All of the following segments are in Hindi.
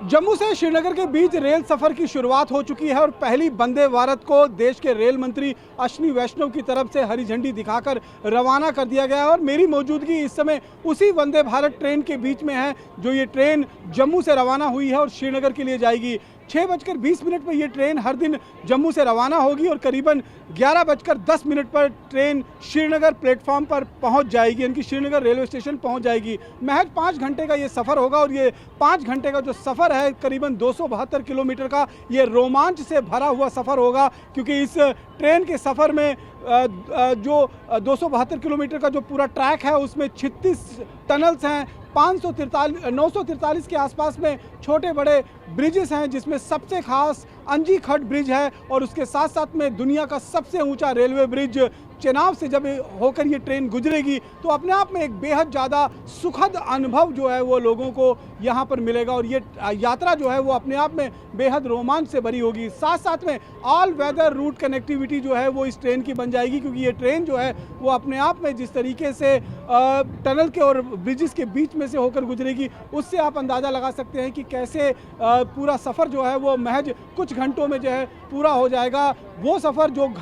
जम्मू से श्रीनगर के बीच रेल सफर की शुरुआत हो चुकी है और पहली वंदे भारत को देश के रेल मंत्री अश्विनी वैष्णव की तरफ से हरी झंडी दिखाकर रवाना कर दिया गया है। और मेरी मौजूदगी इस समय उसी वंदे भारत ट्रेन के बीच में है जो ये ट्रेन जम्मू से रवाना हुई है और श्रीनगर के लिए जाएगी। 6:20 पर यह ट्रेन हर दिन जम्मू से रवाना होगी और करीबन 11:10 पर ट्रेन श्रीनगर प्लेटफॉर्म पर पहुंच जाएगी, यानी कि श्रीनगर रेलवे स्टेशन पहुंच जाएगी। महज 5 घंटे का ये सफ़र होगा और ये 5 घंटे का जो सफ़र है करीबन 272 किलोमीटर का, ये रोमांच से भरा हुआ सफ़र होगा, क्योंकि इस ट्रेन के सफ़र में जो 272 किलोमीटर का जो पूरा ट्रैक है उसमें 36 टनल्स हैं, 943 के आसपास में छोटे बड़े ब्रिजेस हैं, जिसमें सबसे खास अंजी खट ब्रिज है और उसके साथ साथ में दुनिया का सबसे ऊंचा रेलवे ब्रिज चेनाब से जब होकर ये ट्रेन गुजरेगी तो अपने आप में एक बेहद ज़्यादा सुखद अनुभव जो है वो लोगों को यहाँ पर मिलेगा और ये यात्रा जो है वो अपने आप में बेहद रोमांच से भरी होगी। साथ साथ में ऑल वेदर रूट कनेक्टिविटी जो है वो इस ट्रेन की बन जाएगी, क्योंकि ये ट्रेन जो है वो अपने आप में जिस तरीके से टनल के और ब्रिजेस के बीच में से होकर गुजरेगी, उससे आप अंदाज़ा लगा सकते हैं कि कैसे पूरा सफ़र जो है वो महज कुछ घंटों में जो है पूरा हो जाएगा। वो सफ़र जो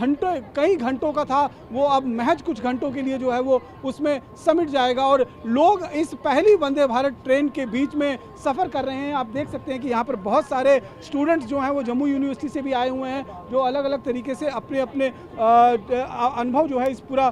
कई घंटों का था वो अब महज कुछ घंटों के लिए जो है वो उसमें समिट जाएगा और लोग इस पहली वंदे भारत ट्रेन के बीच में सफ़र कर रहे हैं। आप देख सकते हैं कि यहाँ पर बहुत सारे स्टूडेंट्स जो हैं वो जम्मू यूनिवर्सिटी से भी आए हुए हैं, जो अलग अलग तरीके से अपने अपने अनुभव जो है इस पूरा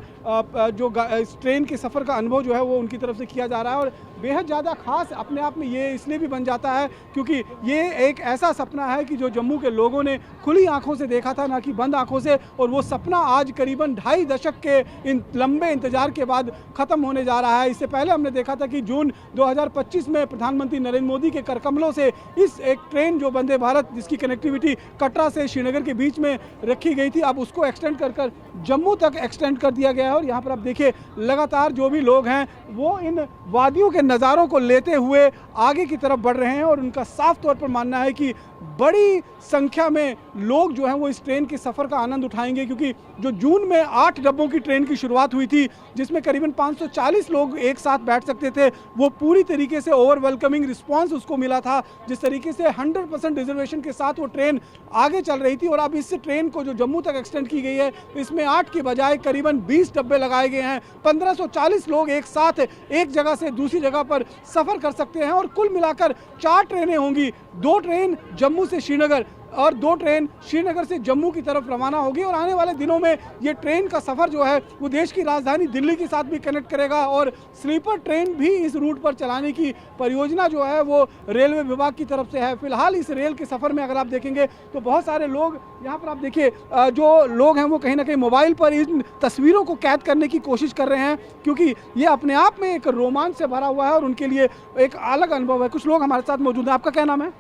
जो इस ट्रेन के सफ़र का अनुभव जो है वो उनकी तरफ से किया जा रहा है। और बेहद ज़्यादा खास अपने आप में ये इसलिए भी बन जाता है क्योंकि ये एक ऐसा सपना है कि जो जम्मू के लोगों ने खुली आंखों से देखा था, ना कि बंद आंखों से, और वो सपना आज करीबन 2.5 दशक के इन लंबे इंतजार के बाद ख़त्म होने जा रहा है। इससे पहले हमने देखा था कि जून 2025 में प्रधानमंत्री नरेंद्र मोदी के करकमलों से इस एक ट्रेन जो वंदे भारत जिसकी कनेक्टिविटी कटरा से श्रीनगर के बीच में रखी गई थी, अब उसको एक्सटेंड कर जम्मू तक एक्सटेंड कर दिया गया है। और यहाँ पर आप देखिए लगातार जो भी लोग हैं वो इन वादियों के नज़ारों को लेते हुए आगे की तरफ बढ़ रहे हैं और उनका साफ तौर पर मानना है कि बड़ी संख्या में लोग जो हैं वो इस ट्रेन के सफ़र का आनंद उठाएंगे, क्योंकि जो जून में 8 डब्बों की ट्रेन की शुरुआत हुई थी जिसमें करीबन 540 लोग एक साथ बैठ सकते थे, वो पूरी तरीके से ओवर वेलकमिंग रिस्पांस उसको मिला था। जिस तरीके से 100% रिजर्वेशन के साथ वो ट्रेन आगे चल रही थी और अब इस ट्रेन को जो जम्मू तक एक्सटेंड की गई है इसमें 8 की बजाय करीबन 20 डब्बे लगाए गए हैं। 1540 लोग एक साथ एक जगह से दूसरी जगह पर सफ़र कर सकते हैं और कुल मिलाकर 4 ट्रेनें होंगी, 2 ट्रेन जम्मू से श्रीनगर और 2 ट्रेन श्रीनगर से जम्मू की तरफ रवाना होगी। और आने वाले दिनों में ये ट्रेन का सफ़र जो है वो देश की राजधानी दिल्ली के साथ भी कनेक्ट करेगा और स्लीपर ट्रेन भी इस रूट पर चलाने की परियोजना जो है वो रेलवे विभाग की तरफ से है। फिलहाल इस रेल के सफ़र में अगर आप देखेंगे तो बहुत सारे लोग यहाँ पर आप देखिए जो लोग हैं वो कहीं ना कहीं मोबाइल पर इन तस्वीरों को कैद करने की कोशिश कर रहे हैं, क्योंकि ये अपने आप में एक रोमांच से भरा हुआ है और उनके लिए एक अलग अनुभव है। कुछ लोग हमारे साथ मौजूद हैं। आपका क्या नाम है?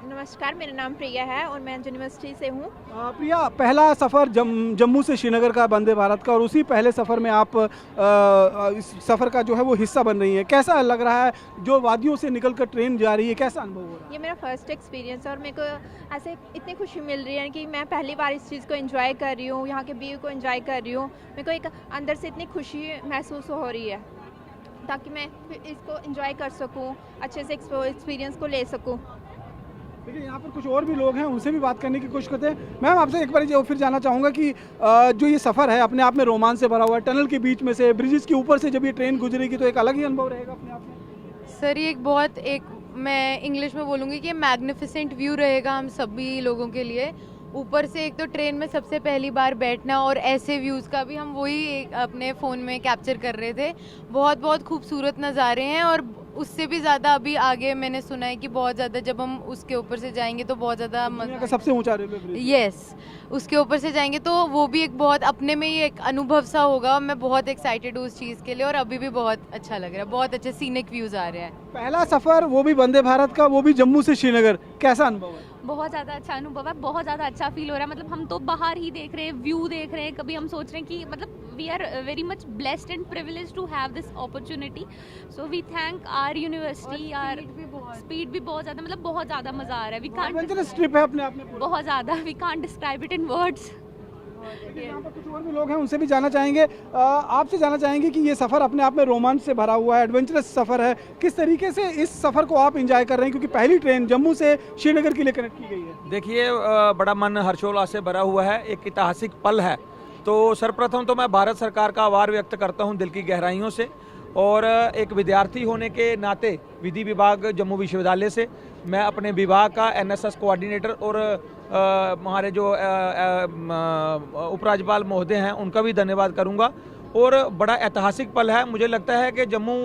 नमस्कार, मेरा नाम प्रिया है और मैं यूनिवर्सिटी से हूँ। प्रिया, पहला सफ़र जम्मू से श्रीनगर का वंदे भारत का और उसी पहले सफ़र में आप इस सफ़र का जो है वो हिस्सा बन रही है, कैसा लग रहा है? जो वादियों से निकलकर ट्रेन जा रही है, कैसा अनुभव हो रहा है? ये मेरा फर्स्ट एक्सपीरियंस है और मेरे को ऐसे इतनी खुशी मिल रही है कि मैं पहली बार इस चीज़ को एंजॉय कर रही हूँ, यहाँ के व्यू को एंजॉय कर रही हूँ। मेरे को एक अंदर से इतनी खुशी महसूस हो रही है ताकि मैं इसको एंजॉय कर सकूँ, अच्छे से एक्सपीरियंस को ले सकूँ। देखिए यहाँ पर कुछ और भी लोग हैं, उनसे भी बात करने की कोशिश करते हैं। मैम, आपसे एक बार फिर जानना चाहूँगा कि जो ये सफ़र है अपने आप में रोमांच से भरा हुआ है, टनल के बीच में से ब्रिजेस के ऊपर से जब ये ट्रेन गुजरेगी तो एक अलग ही अनुभव रहेगा अपने आप में। सर ये मैं इंग्लिश में बोलूँगी कि मैग्निफिसेंट व्यू रहेगा हम सभी लोगों के लिए। ऊपर से एक तो ट्रेन में सबसे पहली बार बैठना और ऐसे व्यूज़ का भी हम वही अपने फ़ोन में कैप्चर कर रहे थे। बहुत बहुत खूबसूरत नज़ारे हैं और उससे भी ज़्यादा अभी आगे मैंने सुना है कि बहुत ज़्यादा जब हम उसके ऊपर से जाएंगे तो बहुत ज़्यादा दुनिया का सबसे ऊंचा रेलवे ब्रिज। यस, उसके ऊपर से जाएंगे तो वो भी एक बहुत अपने में ही एक अनुभव सा होगा। मैं बहुत एक्साइटेड हूँ उस चीज़ के लिए और अभी भी बहुत अच्छा लग रहा है, बहुत अच्छे सीनिक व्यूज़ आ रहे हैं। पहला सफ़र वो भी वंदे भारत का, वो भी जम्मू से श्रीनगर, कैसा अनुभव है? बहुत ज़्यादा अच्छा अनुभव है, बहुत ज़्यादा अच्छा फील हो रहा है। मतलब हम तो बाहर ही देख रहे हैं, व्यू देख रहे हैं, कभी हम सोच रहे हैं कि मतलब we are very much blessed and privileged to have this opportunity. So we thank our university. आर स्पीड भी बहुत ज़्यादा, मतलब बहुत ज़्यादा मज़ा आ रहा है। वी कांट एडवेंचरस ट्रिप है अपने आप में। बहुत ज़्यादा, we can't describe it in words. यहाँ पर कुछ और भी लोग हैं, उनसे भी जानना चाहेंगे। आपसे जानना चाहेंगे कि ये सफ़र अपने आप में रोमांच से भरा हुआ है, एडवेंचरस सफ़र है, किस तरीके से इस सफ़र को आप एंजॉय कर रहे हैं, क्योंकि पहली ट्रेन जम्मू से श्रीनगर के लिए कनेक्ट की गई है। देखिए, बड़ा मन हर्षोल्लास से भरा हुआ है, एक ऐतिहासिक पल है। तो सर्वप्रथम तो मैं भारत सरकार का आभार व्यक्त करता हूं दिल की गहराइयों से, और एक विद्यार्थी होने के नाते विधि विभाग जम्मू विश्वविद्यालय से मैं अपने विभाग का एनएसएस कोऑर्डिनेटर और हमारे जो उपराज्यपाल महोदय हैं उनका भी धन्यवाद करूंगा। और बड़ा ऐतिहासिक पल है, मुझे लगता है कि जम्मू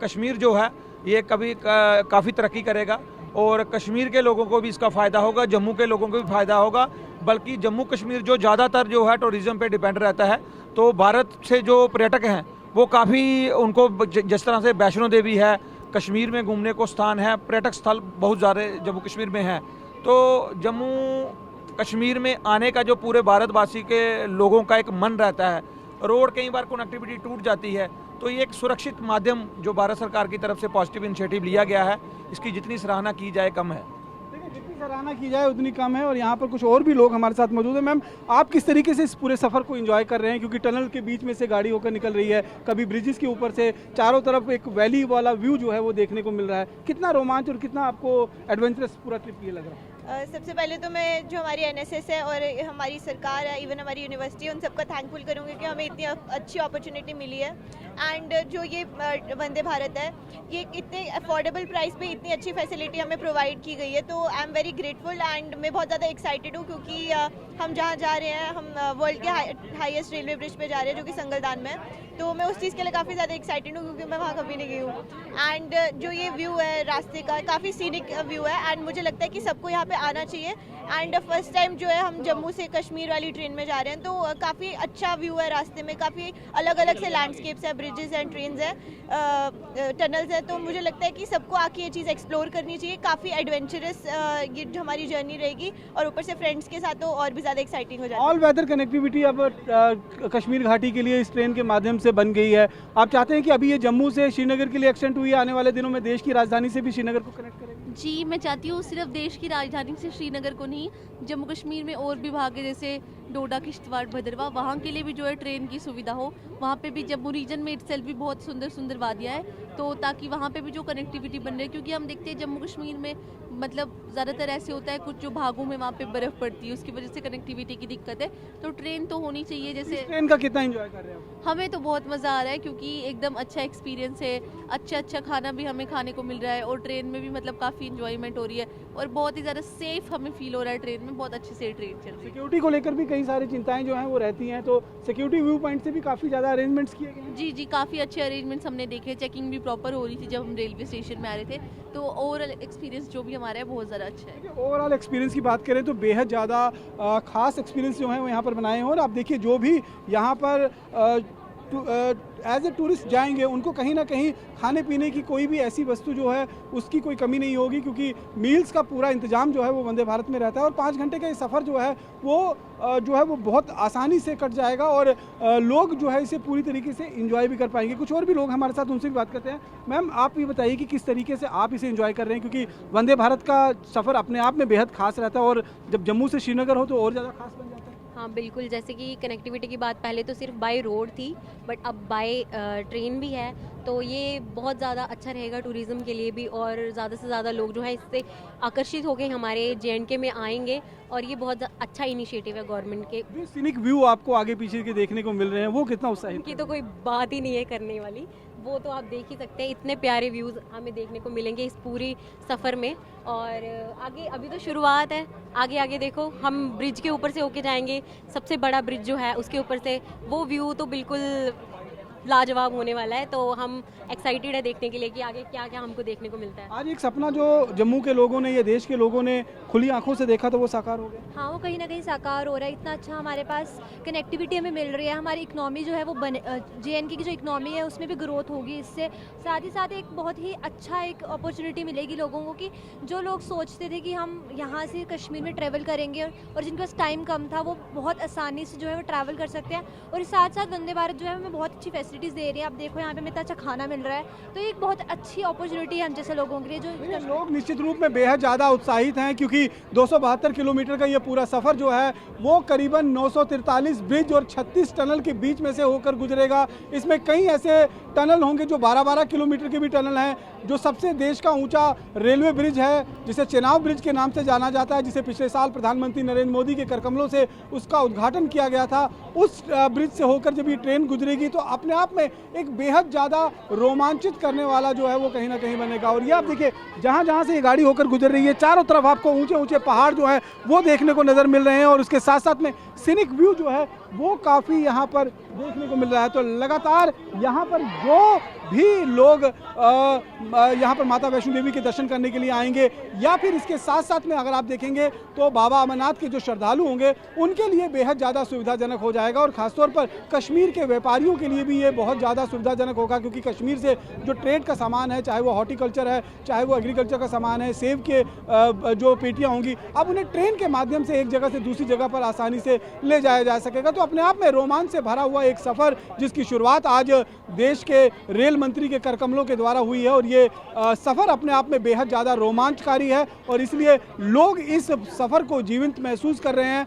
कश्मीर जो है ये काफ़ी तरक्की करेगा और कश्मीर के लोगों को भी इसका फ़ायदा होगा, जम्मू के लोगों को भी फ़ायदा होगा। बल्कि जम्मू कश्मीर जो ज़्यादातर जो है टूरिज़्म पे डिपेंड रहता है, तो भारत से जो पर्यटक हैं वो काफ़ी उनको, जिस तरह से वैष्णो देवी है, कश्मीर में घूमने को स्थान है, पर्यटक स्थल बहुत ज़्यादा जम्मू कश्मीर में हैं। तो जम्मू कश्मीर में आने का जो पूरे भारतवासी के लोगों का एक मन रहता है, रोड कई बार कनेक्टिविटी टूट जाती है, तो ये एक सुरक्षित माध्यम जो भारत सरकार की तरफ से पॉजिटिव इनिशिएटिव लिया गया है, इसकी जितनी सराहना की जाए कम है। देखिए, जितनी सराहना की जाए उतनी कम है। और यहाँ पर कुछ और भी लोग हमारे साथ मौजूद हैं। मैम, आप किस तरीके से इस पूरे सफ़र को एंजॉय कर रहे हैं, क्योंकि टनल के बीच में से गाड़ी होकर निकल रही है, कभी ब्रिजेस के ऊपर से चारों तरफ एक वैली वाला व्यू जो है वो देखने को मिल रहा है, कितना रोमांच और कितना आपको एडवेंचरस पूरा ट्रिप ये लग रहा है? सबसे पहले तो मैं जो हमारी एनएसएस है और हमारी सरकार है, इवन हमारी यूनिवर्सिटी है, उन सबका थैंकफुल करूँगी कि हमें इतनी अच्छी अपॉर्चुनिटी मिली है। एंड जो ये वंदे भारत है, ये इतने अफोर्डेबल प्राइस पे इतनी अच्छी फैसिलिटी हमें प्रोवाइड की गई है, तो I am very grateful and मैं बहुत ज़्यादा एक्साइटेड हूँ, क्योंकि हम जहाँ जा रहे हैं, हम वर्ल्ड के हाईएस्ट रेलवे ब्रिज पे जा रहे हैं जो कि संगलदान में है। तो मैं उस चीज़ के लिए काफ़ी ज़्यादा एक्साइटेड हूँ, क्योंकि मैं वहाँ कभी नहीं गई हूँ। एंड जो ये व्यू है रास्ते का, काफ़ी सीनिक व्यू है एंड मुझे लगता है कि सबको यहाँ पे आना चाहिए। एंड फर्स्ट टाइम जो है हम जम्मू से कश्मीर वाली ट्रेन में जा रहे हैं, तो काफ़ी अच्छा व्यू है रास्ते में, काफ़ी अलग अलग से लैंडस्केप्स हैं, ब्रिजेस हैं, ट्रेन्स हैं, टनल्स हैं। तो मुझे लगता है कि सबको आके ये चीज़ एक्सप्लोर करनी चाहिए। काफ़ी एडवेंचरस ये हमारी जर्नी रहेगी और ऊपर से फ्रेंड्स के साथ तो और भी ज़्यादा एक्साइटिंग हो जाएगी। ऑल वेदर कनेक्टिविटी अब कश्मीर घाटी के लिए इस ट्रेन के माध्यम से बन गई है। आप चाहते हैं कि अभी ये जम्मू से श्रीनगर के लिए एक्सटेंड हुई है, आने वाले दिनों में देश की राजधानी से भी श्रीनगर को कनेक्ट करेगी? जी, मैं चाहती हूँ सिर्फ देश की राजधानी से श्रीनगर को नहीं, जम्मू कश्मीर में और भी भाग है, जैसे डोडा, किश्तवाड़, भदरवा, वहाँ के लिए भी जो है ट्रेन की सुविधा हो। वहाँ पे भी जम्मू रीजन में इटसेल्फ भी बहुत सुंदर सुंदर वादियाँ है, तो ताकि वहाँ पे भी जो कनेक्टिविटी बन रही है, क्योंकि हम देखते हैं जम्मू कश्मीर में मतलब ज़्यादातर ऐसे होता है, कुछ जो भागों में वहाँ पे बर्फ़ पड़ती है, उसकी वजह से कनेक्टिविटी की दिक्कत है। तो ट्रेन तो होनी चाहिए। जैसे ट्रेन का कितना एंजॉय कर रहे हैं आप? हमें तो बहुत मज़ा आ रहा है, क्योंकि एकदम अच्छा एक्सपीरियंस है, अच्छा खाना भी हमें खाने को मिल रहा है, और ट्रेन में भी मतलब काफ़ी इंजॉयमेंट हो रही है, और बहुत ही ज़्यादा सेफ हमें फील हो रहा है ट्रेन में। बहुत अच्छे से ट्रेन चल रही है। सिक्योरिटी को लेकर भी कई सारी चिंताएं जो हैं वो रहती हैं, तो सिक्योरिटी व्यू पॉइंट से भी काफ़ी ज़्यादा अरेंजमेंट्स किए गए हैं। जी, काफ़ी अच्छे अरेंजमेंट्स हमने देखे, चेकिंग भी प्रॉपर हो रही थी जब हम रेलवे स्टेशन में आ रहे थे। तो ओवरऑल एक्सपीरियंस जो भी हमारा है बहुत ज़्यादा अच्छा है। ओवरऑल एक्सपीरियंस की बात करें तो बेहद ज़्यादा खास एक्सपीरियंस जो है वो यहाँ पर बनाए हैं। और आप देखिए, जो भी यहाँ पर एज ए टूरिस्ट जाएंगे, उनको कहीं ना कहीं खाने पीने की कोई भी ऐसी वस्तु जो है उसकी कोई कमी नहीं होगी, क्योंकि मील्स का पूरा इंतजाम जो है वो वंदे भारत में रहता है। और 5 घंटे का ये सफ़र जो है वो बहुत आसानी से कट जाएगा, और लोग जो है इसे पूरी तरीके से एंजॉय भी कर पाएंगे। कुछ और भी लोग हमारे साथ, उनसे भी बात करते हैं। मैम, आप ये बताइए कि किस तरीके से आप इसे एंजॉय कर रहे हैं, क्योंकि वंदे भारत का सफ़र अपने आप में बेहद खास रहता है, और जब जम्मू से श्रीनगर हो तो और ज़्यादा खास बन जाता है। हाँ बिल्कुल, जैसे कि कनेक्टिविटी की बात पहले तो सिर्फ बाय रोड थी, बट अब बाय ट्रेन भी है, तो ये बहुत ज़्यादा अच्छा रहेगा टूरिज़्म के लिए भी, और ज़्यादा से ज़्यादा लोग जो है इससे आकर्षित होकर हमारे JNK में आएंगे, और ये बहुत अच्छा इनिशिएटिव है गवर्नमेंट के। जो सीनिक व्यू आपको आगे पीछे के देखने को मिल रहे हैं वो कितना उत्साहित की तो कोई बात ही नहीं है करने वाली, वो तो आप देख ही सकते हैं। इतने प्यारे व्यूज़ हमें देखने को मिलेंगे इस पूरी सफ़र में, और आगे अभी तो शुरुआत है, आगे आगे देखो, हम ब्रिज के ऊपर से होके जाएंगे, सबसे बड़ा ब्रिज जो है उसके ऊपर से, वो व्यू तो बिल्कुल लाजवाब होने वाला है। तो हम एक्साइटेड है देखने के लिए कि आगे क्या क्या हमको देखने को मिलता है। आज एक सपना जो जम्मू के लोगों ने या देश के लोगों ने खुली आंखों से देखा तो वो साकार हो गया। हाँ, वो कहीं ना कहीं साकार हो रहा है। इतना अच्छा हमारे पास कनेक्टिविटी हमें मिल रही है, हमारी इकनॉमी जो है वो JNK की जो इकनॉमी है उसमें भी ग्रोथ होगी इससे। साथ ही साथ एक बहुत ही अच्छा एक अपॉर्चुनिटी मिलेगी लोगों को, कि जो लोग सोचते थे कि हम यहाँ से कश्मीर में ट्रैवल करेंगे और जिनके पास टाइम कम था, वो बहुत आसानी से जो है वो ट्रैवल कर सकते हैं। और साथ साथ वंदे भारत जो है हमें बहुत अच्छी फैसिलिटी फैसिलिटीज़ दे रही हैं। आप देखो यहाँ पे हमें इतना अच्छा खाना मिल रहा है, तो ये एक बहुत अच्छी अपॉर्चुनिटी है हम जैसे लोगों के लिए देखिए, जो लोग निश्चित रूप में बेहद ज़्यादा उत्साहित हैं क्योंकि 272 किलोमीटर का ये पूरा सफ़र जो है वो करीबन 943 ब्रिज और 36 टनल के बीच में से होकर गुजरेगा। इसमें कई ऐसे टनल होंगे जो 12-12 किलोमीटर के भी टनल हैं। जो सबसे देश का ऊंचा रेलवे ब्रिज है जिसे चेनाब ब्रिज के नाम से जाना जाता है, जिसे पिछले साल प्रधानमंत्री नरेंद्र मोदी के करकमलों से उसका उद्घाटन किया गया था, उस ब्रिज से होकर जब ये ट्रेन गुजरेगी तो अपने आप में एक बेहद ज़्यादा रोमांचित करने वाला जो है वो कहीं ना कहीं बनेगा। और ये आप देखिए, जहाँ जहाँ से ये गाड़ी होकर गुजर रही है चारों तरफ आपको ऊंचे ऊंचे पहाड़ जो है वो देखने को नज़र मिल रहे हैं और उसके साथ साथ में सीनिक व्यू जो है वो काफ़ी यहाँ पर देखने को मिल रहा है। तो लगातार यहाँ पर जो भी लोग यहाँ पर माता वैष्णो देवी के दर्शन करने के लिए आएंगे या फिर इसके साथ साथ में अगर आप देखेंगे तो बाबा अमरनाथ के जो श्रद्धालु होंगे उनके लिए बेहद ज़्यादा सुविधाजनक हो जाएगा। और ख़ासतौर पर कश्मीर के व्यापारियों के लिए भी ये बहुत ज़्यादा सुविधाजनक होगा क्योंकि कश्मीर से जो ट्रेड का सामान है, चाहे वो हॉर्टिकल्चर है, चाहे वो एग्रीकल्चर का सामान है, सेब के जो पेटियाँ होंगी, अब उन्हें ट्रेन के माध्यम से एक जगह से दूसरी जगह पर आसानी से ले जाया जा सकेगा। तो अपने आप में रोमांच से भरा हुआ एक सफ़र जिसकी शुरुआत आज देश के रेल मंत्री के करकमलों के द्वारा हुई है और ये सफ़र अपने आप में बेहद ज़्यादा रोमांचकारी है और इसलिए लोग इस सफ़र को जीवंत महसूस कर रहे हैं।